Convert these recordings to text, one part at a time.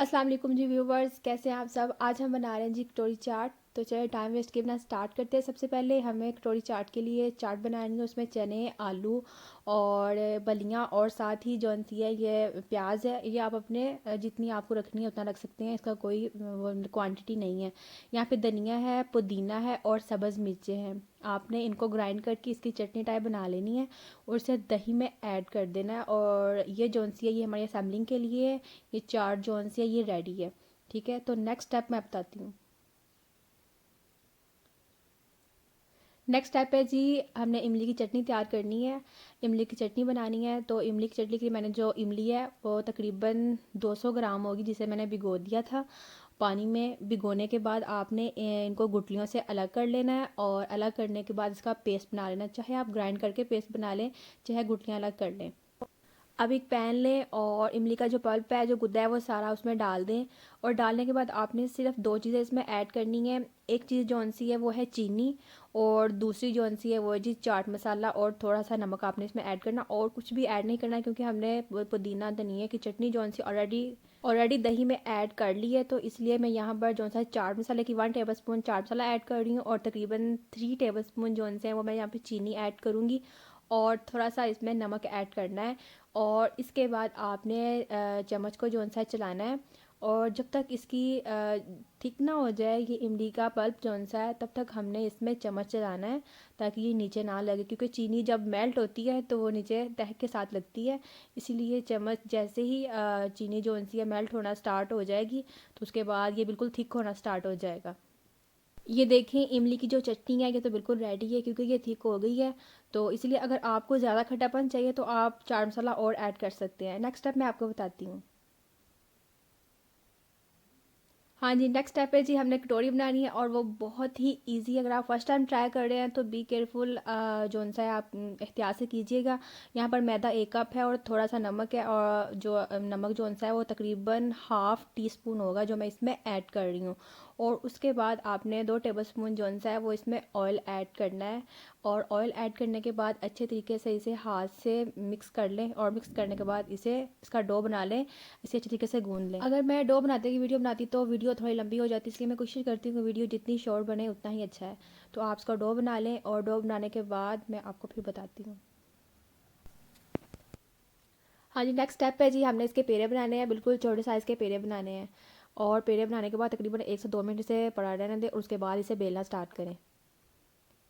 अस्सलाम वालेकुम जी व्यूवर्स, कैसे हैं आप सब। आज हम बना रहे हैं जी कटोरी चाट। तो चलिए टाइम वेस्ट किए बिना स्टार्ट करते हैं। सबसे पहले हमें कटोरी चाट के लिए चाट बनानी है। उसमें चने, आलू और बलियां और साथ ही जौन सी है ये प्याज है। ये आप अपने जितनी आपको रखनी है उतना रख सकते हैं, इसका कोई क्वांटिटी नहीं है। यहाँ पे धनिया है, पुदीना है और सब्ज़ मिर्चें हैं। आपने इनको ग्राइंड करके इसकी चटनी टाइप बना लेनी है और इसे दही में ऐड कर देना है। और ये जौन सी है ये हमारी असेंबलिंग के लिए है। ये चाट जौन सी है ये रेडी है। ठीक है, तो नेक्स्ट स्टेप मैं बताती हूँ। नेक्स्ट स्टेप है जी, हमने इमली की चटनी तैयार करनी है। इमली की चटनी बनानी है। तो इमली की चटनी के लिए मैंने जो इमली है वो तकरीबन 200 ग्राम होगी, जिसे मैंने भिगो दिया था पानी में। भिगोने के बाद आपने इनको गुठलियों से अलग कर लेना है और अलग करने के बाद इसका पेस्ट बना लेना है। चाहे आप ग्राइंड करके पेस्ट बना लें, चाहे गुठलियाँ अलग कर लें। अब एक पैन लें और इमली का जो पल्प है, जो गुद्दा है, वो सारा उसमें डाल दें। और डालने के बाद आपने सिर्फ दो चीज़ें इसमें ऐड करनी है। एक चीज़ जौन सी है वो है चीनी, और दूसरी जौन सी है वो है जी चाट मसाला और थोड़ा सा नमक आपने इसमें ऐड करना। और कुछ भी ऐड नहीं करना है, क्योंकि हमने पुदीना धनिया की चटनी जौन सी ऑलरेडी दही में ऐड कर ली है। तो इसलिए मैं यहाँ पर जौन सा चाट मसाले की 1 table spoon chaat masala add कर रही हूँ और तकरीबन 3 टेबल स्पून जौन से हैं वो मैं यहाँ पे चीनी ऐड करूँगी और थोड़ा सा इसमें नमक ऐड करना है। और इसके बाद आपने चम्मच को जौन सा चलाना है और जब तक इसकी थिक ना हो जाए ये इमली का पल्प जौन सा है, तब तक हमने इसमें चम्मच चलाना है ताकि ये नीचे ना लगे, क्योंकि चीनी जब मेल्ट होती है तो वो नीचे तह के साथ लगती है। इसीलिए चम्मच जैसे ही चीनी जौन सी है मेल्ट होना स्टार्ट हो जाएगी, तो उसके बाद ये बिल्कुल थिक होना स्टार्ट हो जाएगा। ये देखें, इमली की जो चटनी है ये तो बिल्कुल रेडी है, क्योंकि ये थिक हो गई है। तो इसलिए अगर आपको ज़्यादा खट्टापन चाहिए तो आप चाट मसाला और ऐड कर सकते हैं। नेक्स्ट स्टेप मैं आपको बताती हूँ। हाँ जी, नेक्स्ट स्टेप है जी, हमने कटोरी बनानी है और वो बहुत ही इजी है। अगर आप फर्स्ट टाइम ट्राई कर रहे हैं तो बी केयरफुल, जौन सा है आप एहतियात से कीजिएगा। यहाँ पर मैदा 1 कप है और थोड़ा सा नमक है, और जो नमक जौन सा है वो तकरीबन हाफ़ टी स्पून होगा जो मैं इसमें ऐड कर रही हूँ। और उसके बाद आपने 2 टेबल स्पून जौन सा है वो इसमें ऑयल ऐड करना है। और ऑयल ऐड करने के बाद अच्छे तरीके से इसे हाथ से मिक्स कर लें, और मिक्स करने के बाद इसका डो बना लें। इसे अच्छे तरीके से गूंद लें। अगर मैं डो बनाते की वीडियो बनाती तो वीडियो थोड़ी लंबी हो जाती, इसलिए मैं कोशिश करती हूँ कि वीडियो जितनी शॉर्ट बने उतना ही अच्छा है। तो आप इसका डो बना लें और डो बनाने के बाद मैं आपको फिर बताती हूँ। हाँ जी, नेक्स्ट स्टेप है जी, हमने इसके पेड़े बनाने हैं। बिल्कुल छोटे साइज़ के पेड़े बनाने हैं। और पेड़े बनाने के बाद तकरीबन 1 से 2 मिनट इसे पड़ा रहने दें और उसके बाद इसे बेलना स्टार्ट करें।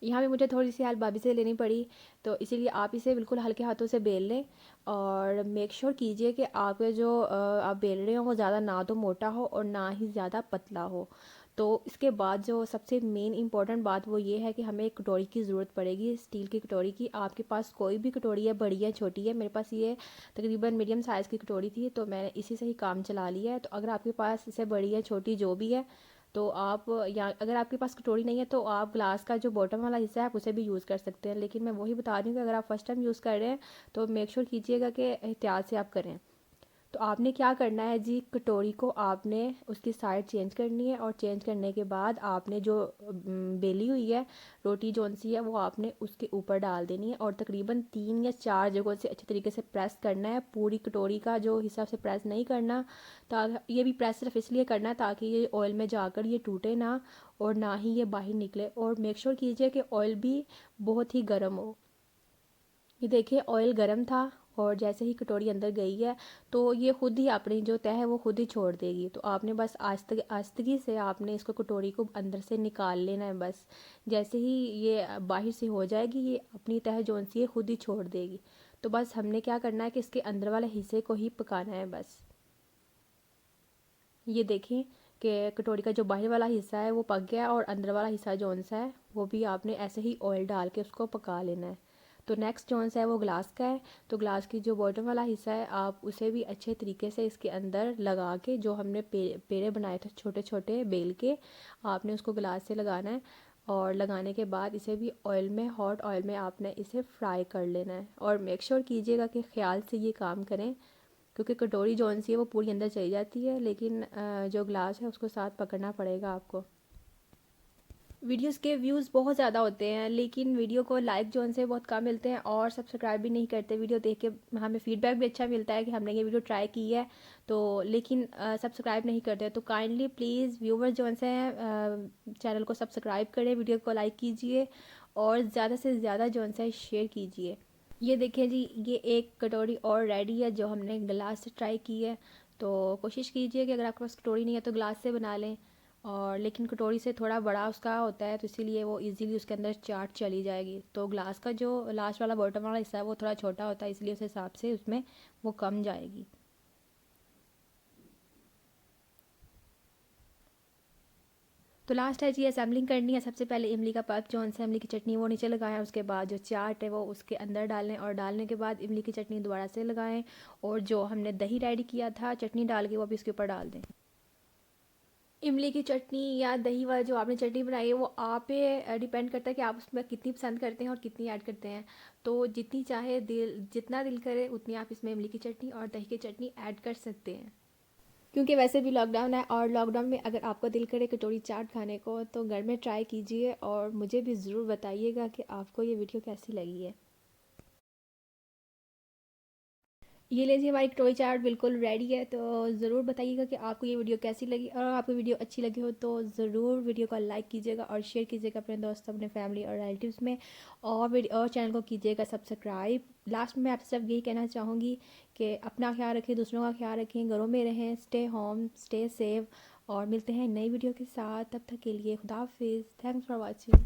यहाँ पे मुझे थोड़ी सी हेल्प भाभी से लेनी पड़ी, तो इसीलिए आप इसे बिल्कुल हल्के हाथों से बेल लें। और मेक श्योर कीजिए कि आपके जो आप बेल रहे हो वो ज़्यादा ना तो मोटा हो और ना ही ज़्यादा पतला हो। तो इसके बाद जो सबसे मेन इंपॉर्टेंट बात वो ये है कि हमें एक कटोरी की ज़रूरत पड़ेगी, स्टील की कटोरी की। आपके पास कोई भी कटोरी है, बड़ी है छोटी है, मेरे पास ये तकरीबन मीडियम साइज़ की कटोरी थी तो मैंने इसी से ही काम चला लिया है। तो अगर आपके पास इससे बड़ी है छोटी जो भी है, तो आप, या अगर आपके पास कटोरी नहीं है तो आप ग्लास का जो बॉटम वाला हिस्सा है आप उसे भी यूज़ कर सकते हैं। लेकिन मैं वही बता रही हूँ कि अगर आप फर्स्ट टाइम यूज़ कर रहे हैं तो मेक श्योर कीजिएगा कि एहतियात से आप करें। तो आपने क्या करना है जी, कटोरी को आपने उसकी साइड चेंज करनी है और चेंज करने के बाद आपने जो बेली हुई है रोटी जौन सी है वो आपने उसके ऊपर डाल देनी है और तकरीबन 3 या 4 जगहों से अच्छे तरीके से प्रेस करना है। पूरी कटोरी का जो हिसाब से प्रेस नहीं करना। ये भी प्रेस सिर्फ इसलिए करना है ताकि ये ऑयल में जाकर ये टूटे ना और ना ही ये बाहर निकले। और मेक श्योर कीजिए कि ऑयल भी बहुत ही गर्म हो। ये देखिए, ऑयल गर्म था और जैसे ही कटोरी अंदर गई है तो ये खुद ही अपनी जो तह है वो खुद ही छोड़ देगी। तो आपने बस आस्तगी से आपने इसको कटोरी को अंदर से निकाल लेना है बस। जैसे ही ये बाहर से हो जाएगी ये अपनी तह जोन सी है खुद ही छोड़ देगी। तो बस हमने क्या करना है कि इसके अंदर वाले हिस्से को ही पकाना है बस। ये देखें कि कटोरी का जो बाहर वाला हिस्सा है वो पक गया और अंदर वाला हिस्सा जौन सा है वो भी आपने ऐसे ही ऑयल डाल के उसको पका लेना है। तो नेक्स्ट जौन सा है वो ग्लास का है। तो ग्लास की जो बॉटम वाला हिस्सा है आप उसे भी अच्छे तरीके से इसके अंदर लगा के, जो हमने पेड़े बनाए थे छोटे छोटे बेल के, आपने उसको ग्लास से लगाना है। और लगाने के बाद इसे भी ऑयल में, हॉट ऑयल में आपने इसे फ्राई कर लेना है। और मेक श्योर कीजिएगा कि ख्याल से ये काम करें, क्योंकि कटोरी जौन सी है वो पूरी अंदर चली जाती है, लेकिन जो ग्लास है उसको साथ पकड़ना पड़ेगा आपको। वीडियोस के व्यूज़ बहुत ज़्यादा होते हैं, लेकिन वीडियो को लाइक जो उनसे बहुत कम मिलते हैं और सब्सक्राइब भी नहीं करते। वीडियो देख के हमें फीडबैक भी अच्छा मिलता है कि हमने ये वीडियो ट्राई की है, तो लेकिन सब्सक्राइब नहीं करते। तो काइंडली प्लीज़ व्यूवर्स जो उनसे हैं चैनल को सब्सक्राइब करें, वीडियो को लाइक कीजिए और ज़्यादा से ज़्यादा जो उनसे शेयर कीजिए। ये देखें जी, ये एक कटोरी और रेडी है जो हमने गिलास से ट्राई की है। तो कोशिश कीजिए कि अगर आपके पास कटोरी नहीं है तो गिलास से बना लें, और लेकिन कटोरी से थोड़ा बड़ा उसका होता है, तो इसीलिए वो इजीली उसके अंदर चाट चली जाएगी। तो ग्लास का जो लास्ट वाला बॉटम वाला हिस्सा है वो थोड़ा छोटा होता है, इसलिए उस हिसाब से उसमें वो कम जाएगी। तो लास्ट है जी, असेंबलिंग करनी है। सबसे पहले इमली का पल्प जो है, इमली की चटनी वो नीचे लगाएं। उसके बाद जो चाट है वो उसके अंदर डालें, और डालने के बाद इमली की चटनी दोबारा से लगाएं, और जो हमने दही रेडी किया था चटनी डाल के वो भी इसके ऊपर डाल दें। इमली की चटनी या दही वाला जो आपने चटनी बनाई है वो आप पे डिपेंड करता है कि आप उसमें कितनी पसंद करते हैं और कितनी ऐड करते हैं। तो जितनी चाहे दिल, जितना दिल करे उतनी आप इसमें इमली की चटनी और दही की चटनी ऐड कर सकते हैं। क्योंकि वैसे भी लॉकडाउन है, और लॉकडाउन में अगर आपको दिल करे कटोरी चाट खाने को तो घर में ट्राई कीजिए, और मुझे भी ज़रूर बताइएगा कि आपको ये वीडियो कैसी लगी है। ये लीजिए, हमारी कटोरी चाट बिल्कुल रेडी है। तो ज़रूर बताइएगा कि आपको ये वीडियो कैसी लगी, और आपको वीडियो अच्छी लगी हो तो ज़रूर वीडियो को लाइक कीजिएगा और शेयर कीजिएगा अपने दोस्तों, अपने फैमिली और रिलेटिव्स में, और वीडियो और चैनल को कीजिएगा सब्सक्राइब। लास्ट में आपसे सब यही कहना चाहूँगी कि अपना ख्याल रखें, दूसरों का ख्याल रखें, घरों में रहें, स्टे होम, स्टे सेफ, और मिलते हैं नई वीडियो के साथ। तब तक के लिए खुदा हाफिज़। Thanks for watching.